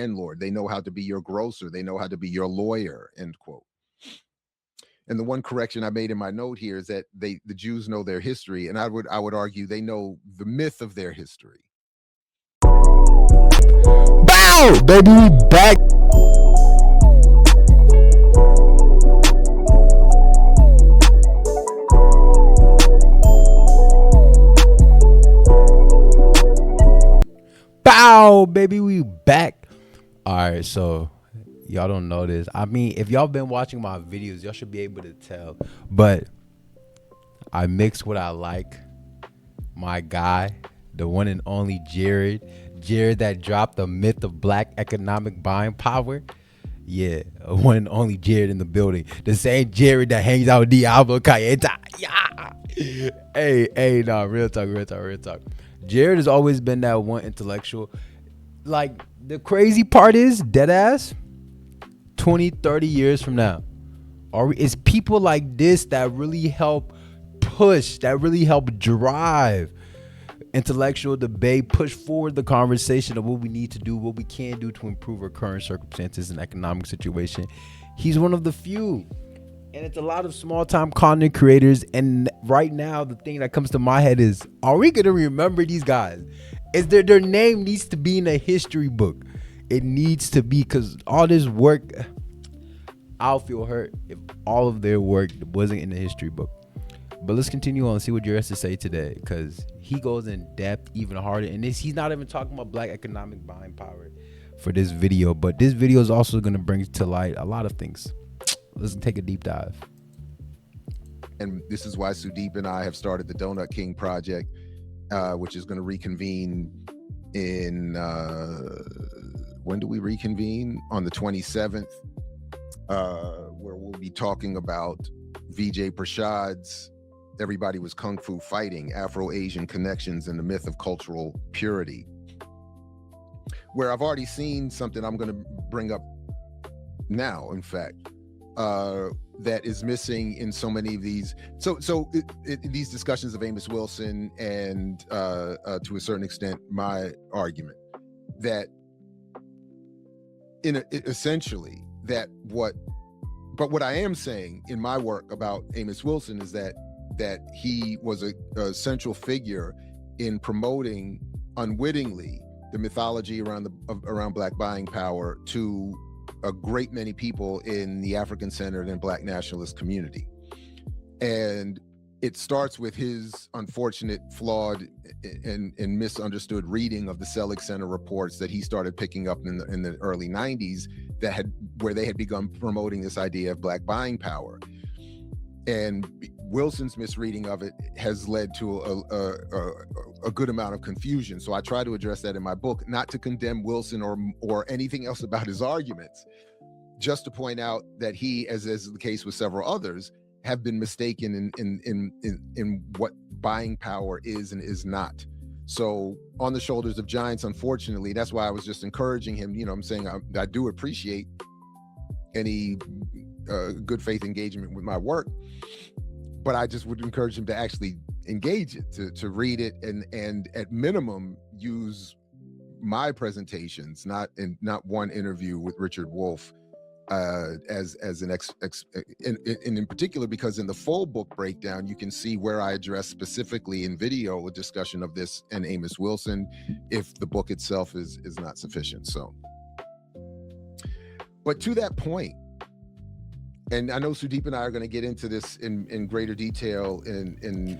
landlord. They know how to be your grocer. They know how to be your lawyer, end quote. And the one correction I made in my note here is that the Jews know their history, and I would argue they know the myth of their history. Bow, baby, we back. Bow, baby, we back. All right, so y'all don't know this. I mean, if y'all been watching my videos, y'all should be able to tell. But I mix what I like. My guy, the one and only Jared. Jared that dropped the myth of black economic buying power. Yeah, one and only Jared in the building. The same Jared that hangs out with Diablo Cayeta. Yeah. Hey, nah, real talk. Jared has always been that one intellectual. Like, the crazy part is, deadass, 20, 30 years from now, it's people like this that really help push, that really help drive intellectual debate, push forward the conversation of what we need to do, what we can do to improve our current circumstances and economic situation. He's one of the few. And it's a lot of small time content creators. And right now, the thing that comes to my head is, are we going to remember these guys? Is their name needs to be in a history book. It needs to be, because all this work, I'll feel hurt if all of their work wasn't in the history book. But let's continue on and see what Jared has to say today, because he goes in depth even harder. And he's not even talking about black economic buying power for this video. But this video is also going to bring to light a lot of things. Let's take a deep dive. And this is why Sudeep and I have started the Donut King Project, which is going to reconvene in, when do we reconvene? On the 27th, where we'll be talking about Vijay Prashad's Everybody Was Kung Fu Fighting, Afro-Asian Connections and the Myth of Cultural Purity, where I've already seen something I'm going to bring up now, in fact, that is missing in so many of these. These discussions of Amos Wilson and to a certain extent, my argument that essentially that what I am saying in my work about Amos Wilson is that he was a central figure in promoting unwittingly the mythology around black buying power to a great many people in the African-centered and black nationalist community. And it starts with his unfortunate, flawed, and misunderstood reading of the Selig Center reports that he started picking up in the early 90s where they had begun promoting this idea of black buying power. And Wilson's misreading of it has led to a good amount of confusion. So I try to address that in my book, not to condemn Wilson or anything else about his arguments, just to point out that he, as is the case with several others, have been mistaken in what buying power is and is not. So on the shoulders of giants, unfortunately, that's why I was just encouraging him. You know, I'm saying I do appreciate any good faith engagement with my work, but I just would encourage him to actually engage it, to read it, and at minimum use my presentations, not one interview with Richard Wolff, as an in particular, because in the full book breakdown you can see where I address specifically in video a discussion of this and Amos Wilson, if the book itself is not sufficient. So, but to that point, and I know Sudeep and I are going to get into this in greater detail in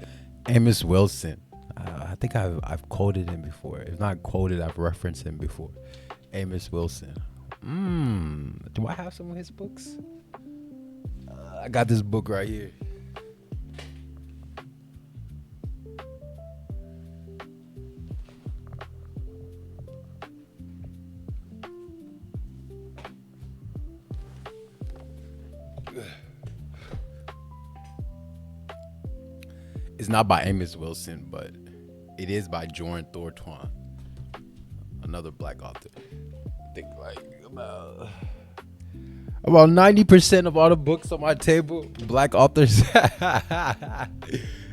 Amos Wilson. I think I've quoted him before. If not quoted, I've referenced him before. Amos Wilson. Do I have some of his books? I got this book right here. It's not by Amos Wilson, but it is by Joran Thortwan, another black author. I think like about 90% of all the books on my table, black authors.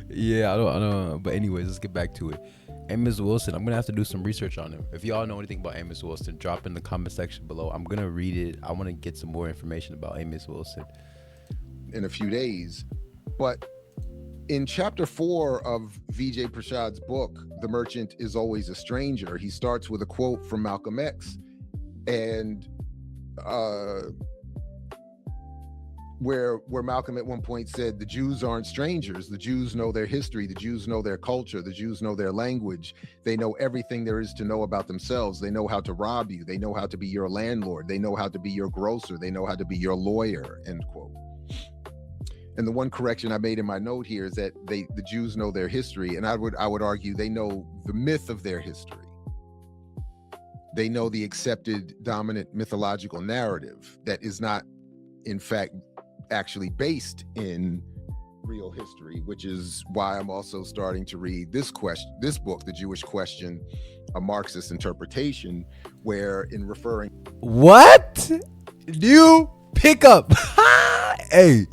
Yeah, I don't know. But anyways, let's get back to it. Amos Wilson. I'm gonna have to do some research on him. If y'all know anything about Amos Wilson, drop in the comment section below. I'm gonna read it. I want to get some more information about Amos Wilson in a few days. But in chapter 4 of Vijay Prashad's book, The Merchant is Always a Stranger, he starts with a quote from Malcolm X, and where Malcolm at one point said, the Jews aren't strangers. The Jews know their history. The Jews know their culture. The Jews know their language. They know everything there is to know about themselves. They know how to rob you. They know how to be your landlord. They know how to be your grocer. They know how to be your lawyer, end quote. And the one correction I made in my note here is that the Jews know their history, and I would argue they know the myth of their history. They know the accepted dominant mythological narrative that is not, in fact, actually based in real history, which is why I'm also starting to read this book, The Jewish Question, a Marxist interpretation, where in referring... What? New pickup. Hey,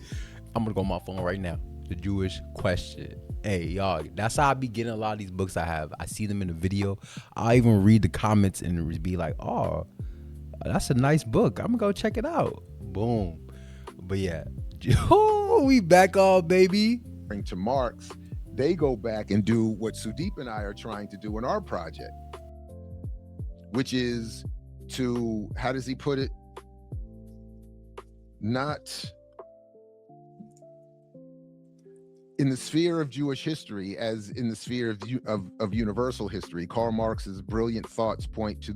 I'm gonna go on my phone right now. The Jewish Question. Hey, y'all, that's how I be getting a lot of these books I have. I see them in the video. I even read the comments and be like, oh, that's a nice book. I'm gonna go check it out. Boom. But yeah, we back on, baby. To Marx, they go back and do what Sudeep and I are trying to do in our project, which is to, how does he put it? Not in the sphere of Jewish history as in the sphere of universal history. Karl Marx's brilliant thoughts points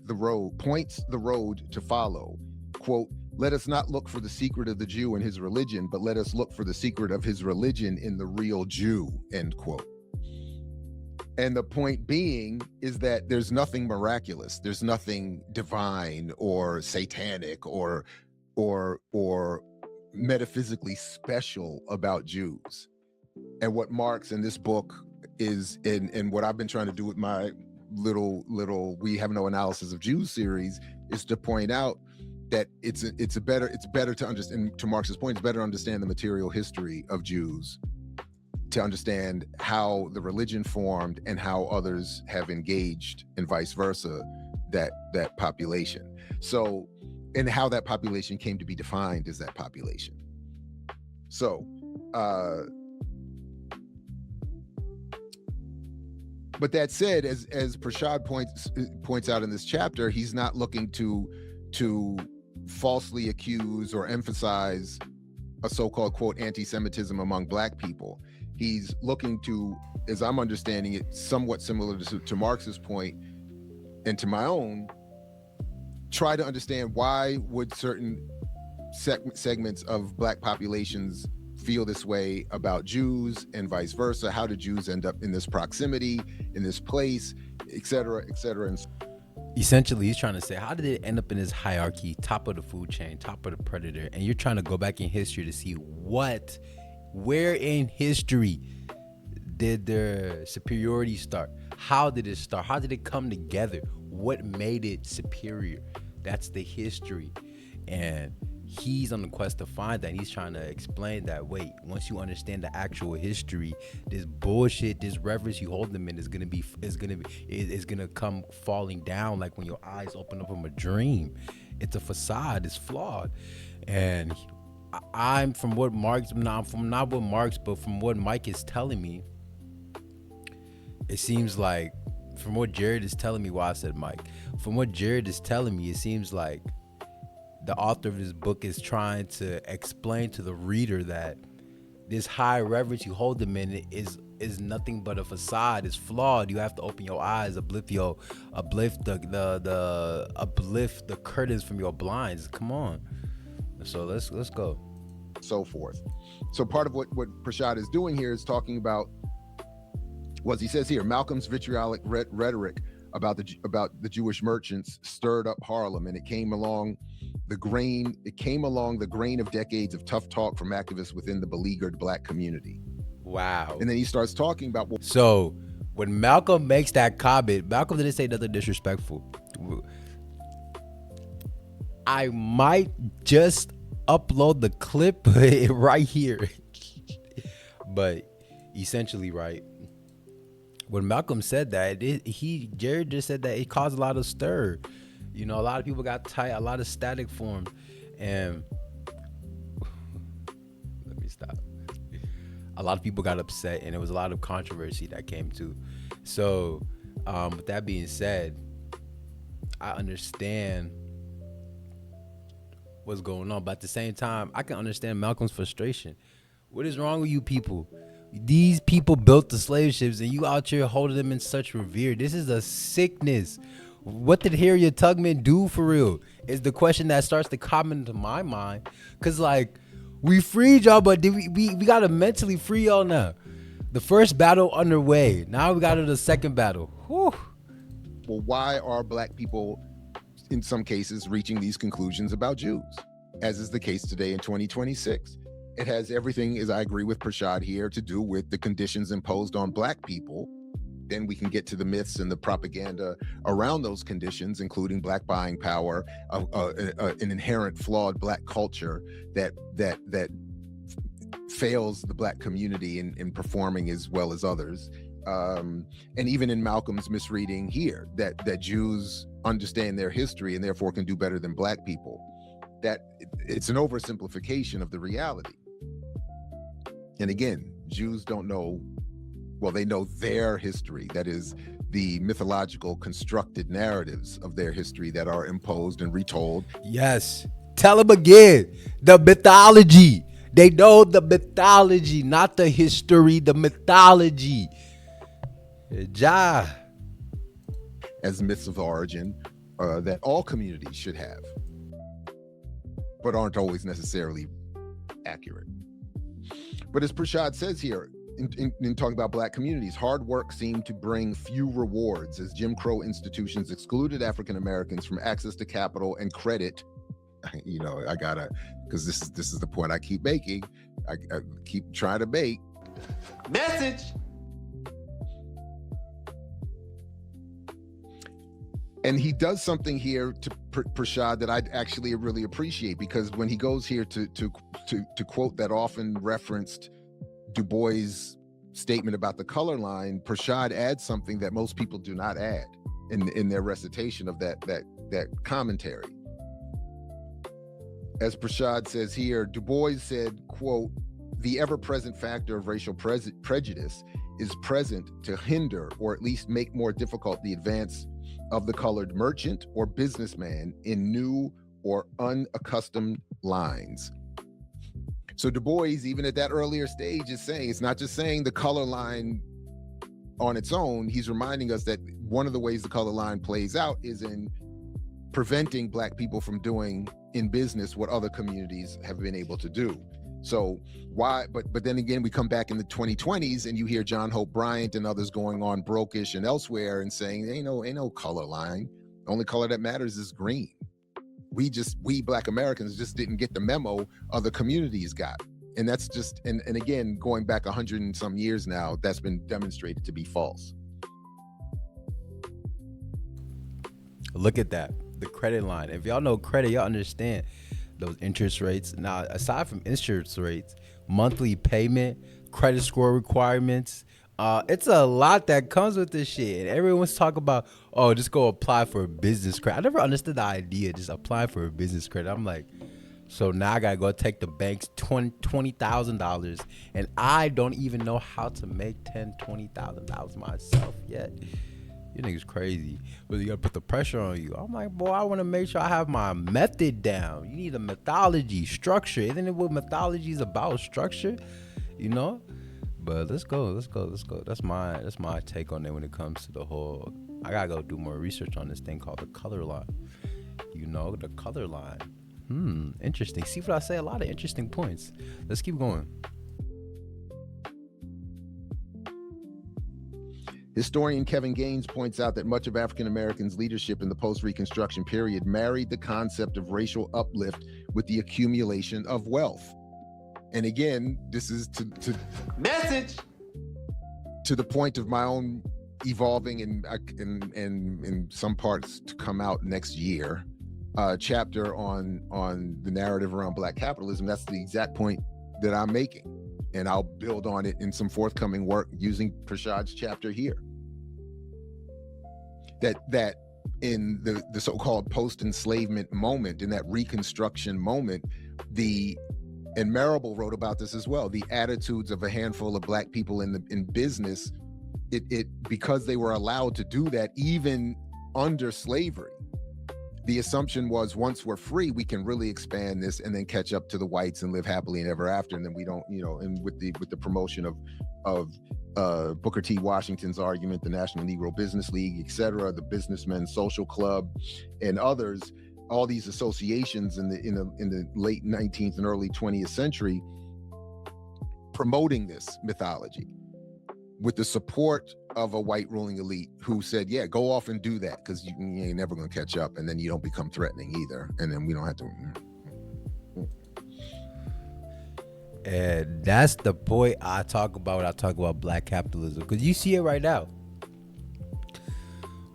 the road to follow. Quote, let us not look for the secret of the Jew and his religion, but let us look for the secret of his religion in the real Jew, end quote. And the point being is that there's nothing miraculous. There's nothing divine or satanic or metaphysically special about Jews. And what Marx in this book is, and what I've been trying to do with my little We Have No Analysis of Jews series, is to point out that it's better to understand, to Marx's point, it's better to understand the material history of Jews, to understand how the religion formed and how others have engaged, and vice versa, that population. So, and how that population came to be defined as that population. So, but that said, as Prashad points out in this chapter, he's not looking to falsely accuse or emphasize a so-called, quote, anti-Semitism among Black people. He's looking to, as I'm understanding it, somewhat similar to Marx's point and to my own, try to understand why would certain segments of Black populations feel this way about Jews and vice versa. How did Jews end up in this proximity, in this place, et cetera, et cetera. And essentially, he's trying to say, how did it end up in this hierarchy, top of the food chain, top of the predator? And you're trying to go back in history to see where in history did their superiority start? How did it start? How did it come together? What made it superior? That's the history. And he's on the quest to find that. And he's trying to explain that, wait, once you understand the actual history, this bullshit, this reverence you hold them in is gonna come falling down like when your eyes open up from a dream. It's a facade, it's flawed. And I'm from what Marx, not what Marx, but from what Mike is telling me, it seems like, from what Jared is telling me, why I said Mike, from what Jared is telling me, it seems like the author of this book is trying to explain to the reader that this high reverence you hold them in is nothing but a facade. It's flawed. You have to open your eyes, uplift the curtains from your blinds. Come on. So let's go. So forth. So part of what Prashad is doing here is talking about, what he says here, Malcolm's vitriolic rhetoric about the Jewish merchants stirred up Harlem, and it came along the grain of decades of tough talk from activists within the beleaguered Black community. Wow. And then he starts talking about, so when Malcolm makes that comment, Malcolm didn't say nothing disrespectful. I might just upload the clip right here. But essentially, right, when Malcolm said that, Jared just said that it caused a lot of stir. You know, a lot of people got tight, a lot of static formed, and let me stop. A lot of people got upset, and there was a lot of controversy that came to. So, with that being said, I understand what's going on, but at the same time, I can understand Malcolm's frustration. What is wrong with you people? These people built the slave ships, and you out here holding them in such revere. This is a sickness. What did Harriet Tubman do for real? Is the question that starts to come into my mind. Cause like, we freed y'all, but did we gotta mentally free y'all now. The first battle underway. Now we got to the second battle. Whew. Well, why are black people, in some cases, reaching these conclusions about Jews, as is the case today in 2026? It has everything, as I agree with Prashad here, to do with the conditions imposed on black people. Then we can get to the myths and the propaganda around those conditions, including black buying power, an inherent flawed black culture that fails the black community in performing as well as others. And even in Malcolm's misreading here, that Jews understand their history and therefore can do better than black people. That it's an oversimplification of the reality. And again, Jews don't know, well, they know their history. That is the mythological constructed narratives of their history that are imposed and retold. Yes. Tell them again. The mythology. They know the mythology, not the history, the mythology. Ja. As myths of origin that all communities should have, but aren't always necessarily accurate. But as Prashad says here, in talking about black communities, hard work seemed to bring few rewards as Jim Crow institutions excluded African Americans from access to capital and credit. You know, I gotta, because this is the point I keep making. I keep trying to make. Message. And he does something here to Prashad that I actually really appreciate, because when he goes here to quote that often referenced Du Bois' statement about the color line, Prashad adds something that most people do not add in their recitation of that commentary. As Prashad says here, Du Bois said, quote, "The ever-present factor of racial prejudice is present to hinder or at least make more difficult the advance of the colored merchant or businessman in new or unaccustomed lines." So Du Bois, even at that earlier stage, is saying, it's not just saying the color line on its own. He's reminding us that one of the ways the color line plays out is in preventing black people from doing in business what other communities have been able to do. So why, but then again, we come back in the 2020s and you hear John Hope Bryant and others going on Brokish and elsewhere and saying, ain't no color line. The only color that matters is green. We black Americans just didn't get the memo other communities got. And that's just, and again, going back 100 and some years now, that's been demonstrated to be false. Look at that. The credit line. If y'all know credit, y'all understand those interest rates. Now, aside from interest rates, monthly payment, credit score requirements, it's a lot that comes with this shit. And everyone's talking about, oh, just go apply for a business credit. I never understood the idea, just apply for a business credit. I'm like, so now I gotta go take the bank's $20,000, and I don't even know how to make $20,000 myself yet. You niggas crazy. But you gotta put the pressure on you. I'm like, boy, I want to make sure I have my method down. You need a methodology, structure. Isn't it what methodology is about? Structure, you know? But let's go. That's my take on it when it comes to the whole. I gotta go do more research on this thing called the color line. You know, the color line. Interesting. See what I say? A lot of interesting points. Let's keep going. Historian Kevin Gaines points out that much of African Americans' leadership in the post-Reconstruction period married the concept of racial uplift with the accumulation of wealth. And again, this is to Message. To the point of my own evolving and in some parts to come out next year, chapter on the narrative around Black capitalism. That's the exact point that I'm making. And I'll build on it in some forthcoming work using Prashad's chapter here. that in the so-called post-enslavement moment, in that Reconstruction moment, and Marable wrote about this as well, the attitudes of a handful of Black people in business, it because they were allowed to do that even under slavery. The assumption was, once we're free, we can really expand this and then catch up to the whites and live happily and ever after. And then we don't, and with the promotion of Booker T. Washington's argument, the National Negro Business League, et cetera, the Businessmen's Social Club, and others, all these associations in the late 19th and early 20th century promoting this mythology with the support of a white ruling elite who said, yeah, go off and do that, because you ain't never going to catch up, and then you don't become threatening either, and then we don't have to. And that's the point I talk about when I talk about Black capitalism, because you see it right now.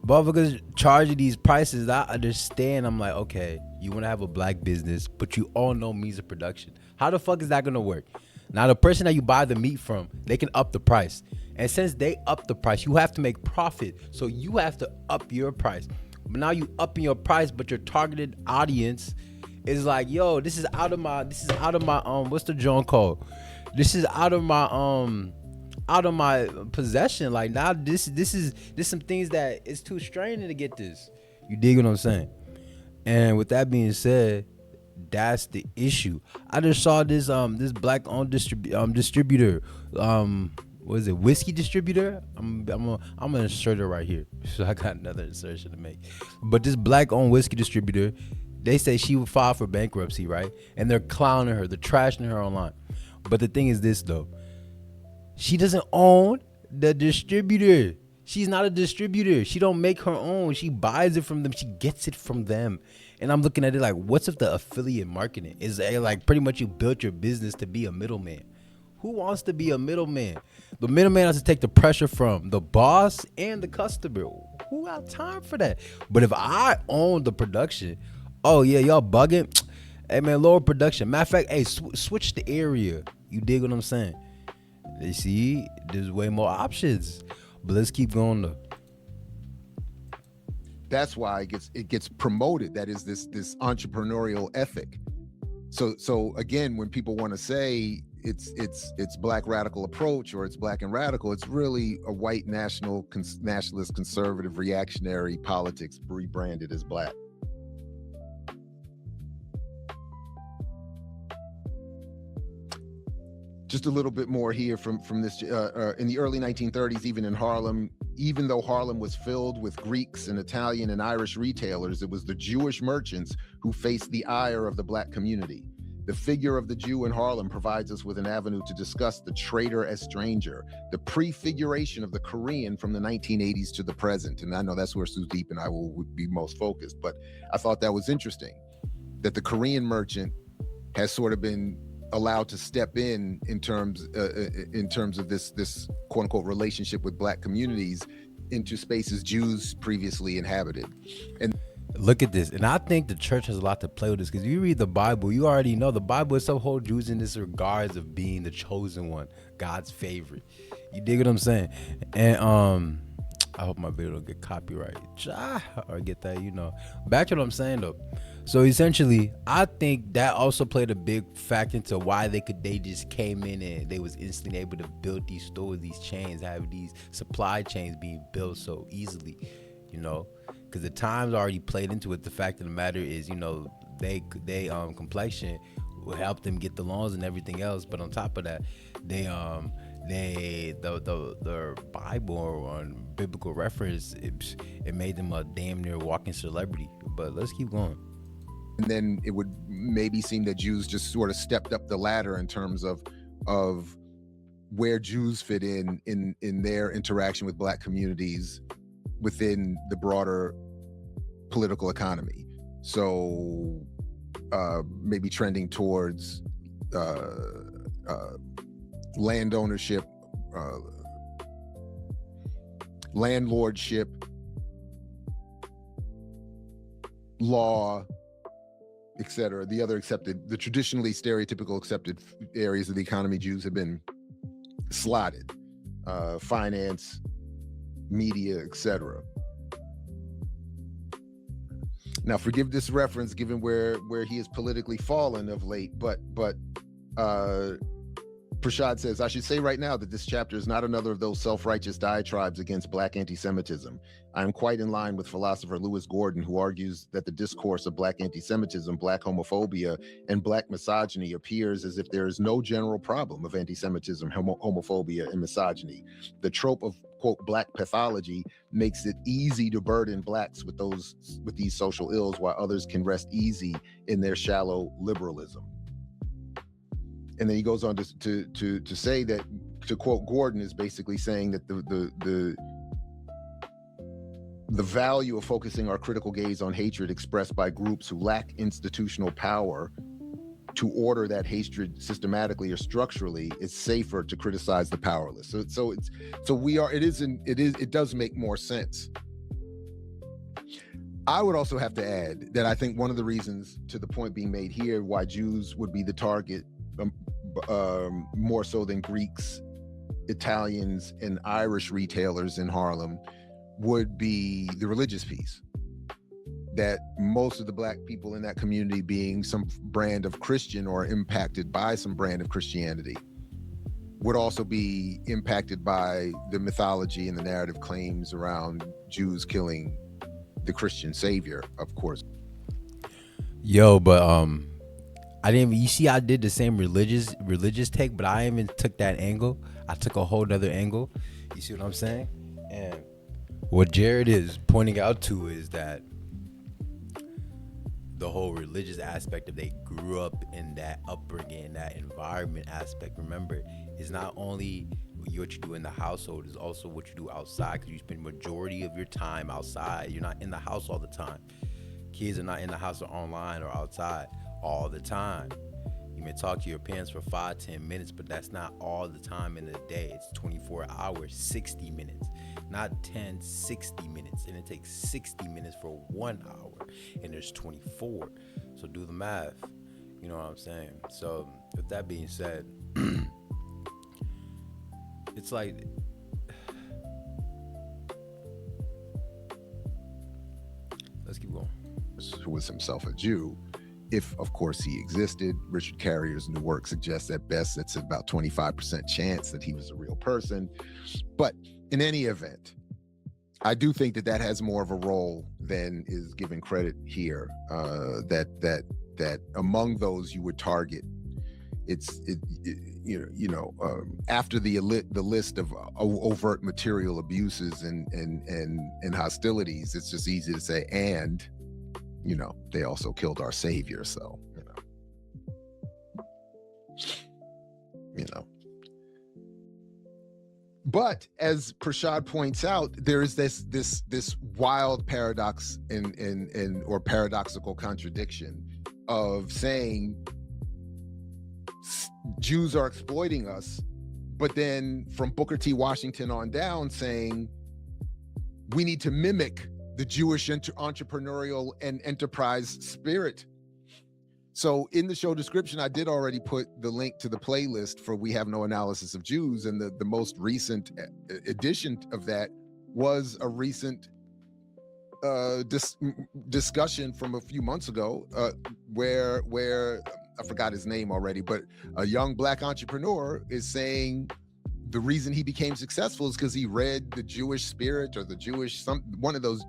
Motherfuckers charging these prices. I understand. I'm like, okay, you want to have a Black business, but you all know means of production. How the fuck is that going to work? Now, the person that you buy the meat from, they can up the price. And since they up the price, you have to make profit. So you have to up your price. But now you upping your price, but your targeted audience is like, yo, this is out of my what's the joint called? This is out of my possession. Like, now this is some things that it's too straining to get this. You dig what I'm saying? And with that being said, that's the issue. I just saw this Black owned distributor, what is it, whiskey distributor? I'm gonna insert it right here. So I got another insertion to make. But this Black owned whiskey distributor, they say she would file for bankruptcy, right? And they're clowning her, they're trashing her online. But the thing is this though, she doesn't own the distributor. She's not a distributor. She don't make her own. She buys it from them. She gets it from them. And I'm looking at it like, what's if the affiliate marketing is like pretty much you built your business to be a middleman? Who wants to be a middleman? The middleman has to take the pressure from the boss and the customer. Who got time for that? But if I own the production, oh yeah, y'all bugging. Hey man, lower production. Matter of fact, hey, switch the area. You dig what I'm saying? You see, there's way more options. But let's keep going though. That's why it gets promoted. That is this entrepreneurial ethic. So again, when people want to say it's Black radical approach or it's Black and radical, it's really a white nationalist conservative reactionary politics rebranded as Black. Just a little bit more here from this. In the early 1930s, even in Harlem, even though Harlem was filled with Greeks and Italian and Irish retailers, it was the Jewish merchants who faced the ire of the Black community. The figure of the Jew in Harlem provides us with an avenue to discuss the trader as stranger, the prefiguration of the Korean from the 1980s to the present. And I know that's where Sudeep and I will be most focused, but I thought that was interesting, that the Korean merchant has sort of been allowed to step in terms of this quote unquote relationship with Black communities into spaces Jews previously inhabited. And look at this, and I think the church has a lot to play with this, because you read the Bible, you already know the Bible itself holds Jews in this regards of being the chosen one, God's favorite. You dig what I'm saying? And I hope my video don't get copyright or get that, Back to what I'm saying though. So essentially, I think that also played a big factor into why they just came in and they was instantly able to build these stores, these chains, have these supply chains being built so easily, because the times already played into it. The fact of the matter is, they complexion will help them get the loans and everything else. But on top of that, the Bible on biblical reference, it made them a damn near walking celebrity. But let's keep going. And then it would maybe seem that Jews just sort of stepped up the ladder in terms of where Jews fit in their interaction with Black communities within the broader political economy. So maybe trending towards land ownership, landlordship, law, etc. The traditionally stereotypical accepted areas of the economy Jews have been slotted, finance, media, etc. Now, forgive this reference, given where he has politically fallen of late, but Prashad says, I should say right now that this chapter is not another of those self-righteous diatribes against Black anti-Semitism. I am quite in line with philosopher Lewis Gordon, who argues that the discourse of Black anti-Semitism, Black homophobia, and Black misogyny appears as if there is no general problem of anti-Semitism, homophobia, and misogyny. The trope of, quote, Black pathology makes it easy to burden Blacks with these social ills, while others can rest easy in their shallow liberalism. And then he goes on to say that, to quote Gordon, is basically saying that the value of focusing our critical gaze on hatred expressed by groups who lack institutional power to order that hatred systematically or structurally is safer to criticize the powerless. It does make more sense. I would also have to add that I think one of the reasons, to the point being made here, why Jews would be the target more so than Greeks, Italians, and Irish retailers in Harlem would be the religious piece. That most of the Black people in that community, being some brand of Christian or impacted by some brand of Christianity, would also be impacted by the mythology and the narrative claims around Jews killing the Christian savior, of course. Yo, but I didn't. You see, I did the same religious take, but I even took that angle. I took a whole nother angle. You see what I'm saying? And what Jared is pointing out to is that the whole religious aspect of they grew up in that upbringing, that environment aspect. Remember, it's not only what you do in the household, it's also what you do outside, because you spend majority of your time outside. You're not in the house all the time. Kids are not in the house or online or outside all the time. You may talk to your parents for 5-10 minutes, but that's not all the time in the day. It's 24 hours, 60 minutes, not 10, 60 minutes. And it takes 60 minutes for 1 hour, and there's 24. So do the math. You know what I'm saying? So with that being said, it's like, let's keep going. Who was himself a Jew, if of course he existed. Richard Carrier's new work suggests at best it's about 25% chance that he was a real person. But in any event, I do think that has more of a role than is given credit here. That among those you would target, after the list of overt material abuses and hostilities, it's just easy to say, and they also killed our savior. So, but as Prashad points out, there is this wild paradox or paradoxical contradiction of saying Jews are exploiting us, but then from Booker T. Washington on down saying we need to mimic the Jewish entrepreneurial and enterprise spirit. So in the show description, I did already put the link to the playlist for We Have No Analysis of Jews, and the most recent edition of that was a recent discussion from a few months ago where I forgot his name already, but a young Black entrepreneur is saying the reason he became successful is because he read The Jewish Spirit or one of those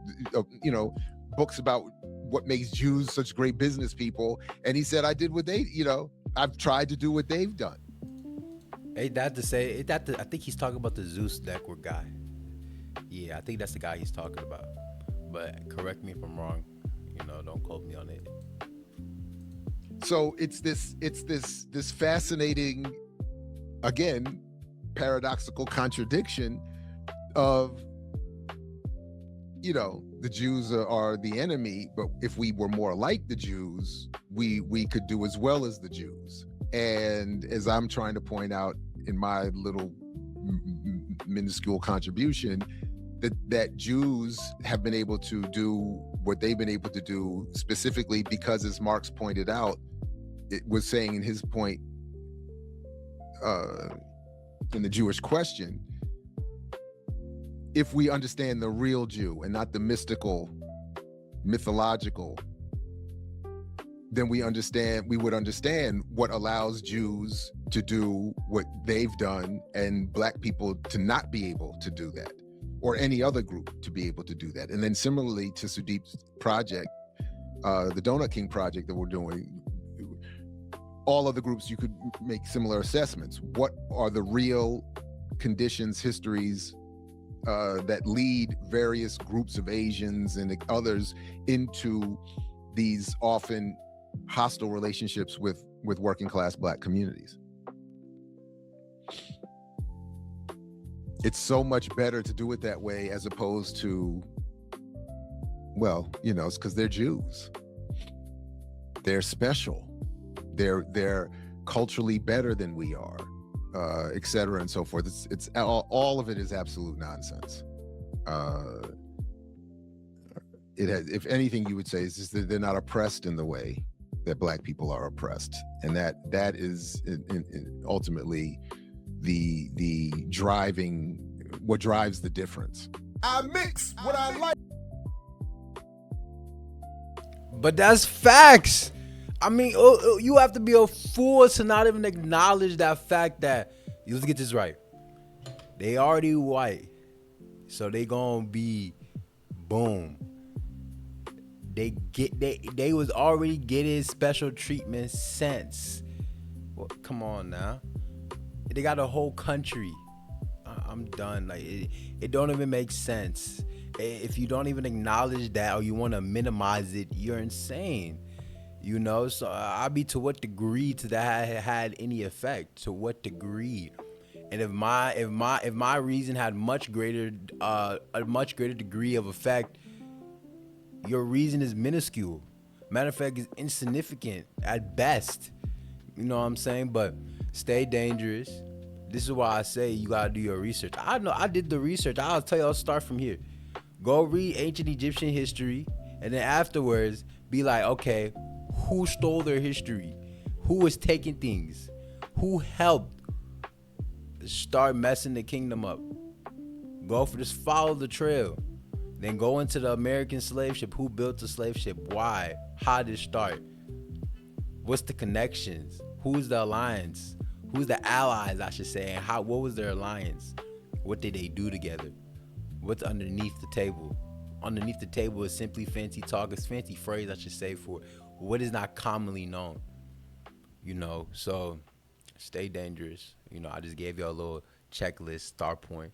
books about what makes Jews such great business people, and he said, I did what I've tried to do what they've done. I think he's talking about the Zeus Network guy. Yeah, I think that's the guy he's talking about, but correct me if I'm wrong. Don't quote me on it. So it's this fascinating, again, paradoxical contradiction of, the Jews are the enemy, but if we were more like the Jews, we could do as well as the Jews. And as I'm trying to point out in my little minuscule contribution, that Jews have been able to do what they've been able to do specifically because, as Marx pointed out, it was saying in his point in the Jewish question, if we understand the real Jew and not the mythological then we would understand what allows Jews to do what they've done and Black people to not be able to do that, or any other group to be able to do that. And then similarly to Sudeep's project, the Donut King project that we're doing, all of the groups, you could make similar assessments. What are the real conditions, histories that lead various groups of Asians and others into these often hostile relationships with working class Black communities? It's so much better to do it that way as opposed to, well, you know, it's because they're Jews. They're special. They're culturally better than we are, et cetera, and so forth. It's all of it is absolute nonsense. It has, if anything, you would say is just that they're not oppressed in the way that Black people are oppressed, and that is ultimately the driving, what drives the difference. I mix what I like. But that's facts. I mean, you have to be a fool to not even acknowledge that fact that, let's get this right, they already white, so they gonna be, boom, they was already getting special treatment since, well, come on now, they got a whole country. I'm done. Like, it don't even make sense. If you don't even acknowledge that, or you want to minimize it, you're insane. You know, so I be, to what degree to that had any effect? To what degree? And if my reason had a much greater degree of effect, your reason is minuscule. Matter of fact, it's insignificant at best. You know what I'm saying? But stay dangerous. This is why I say you gotta do your research. I know I did the research. I'll tell you, I'll start from here. Go read ancient Egyptian history, and then afterwards be like, okay, who stole their history? Who was taking things? Who helped start messing the kingdom up? Just follow the trail. Then go into the American slave ship. Who built the slave ship? Why? How did it start? What's the connections? Who's the alliance? Who's the allies, I should say? And what was their alliance? What did they do together? What's underneath the table? Underneath the table is simply fancy talk. It's fancy phrase, I should say, for what is not commonly known. You know, so stay dangerous. You know, I just gave you a little checklist, start point.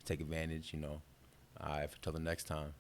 Take advantage, you know. All right, until the next time.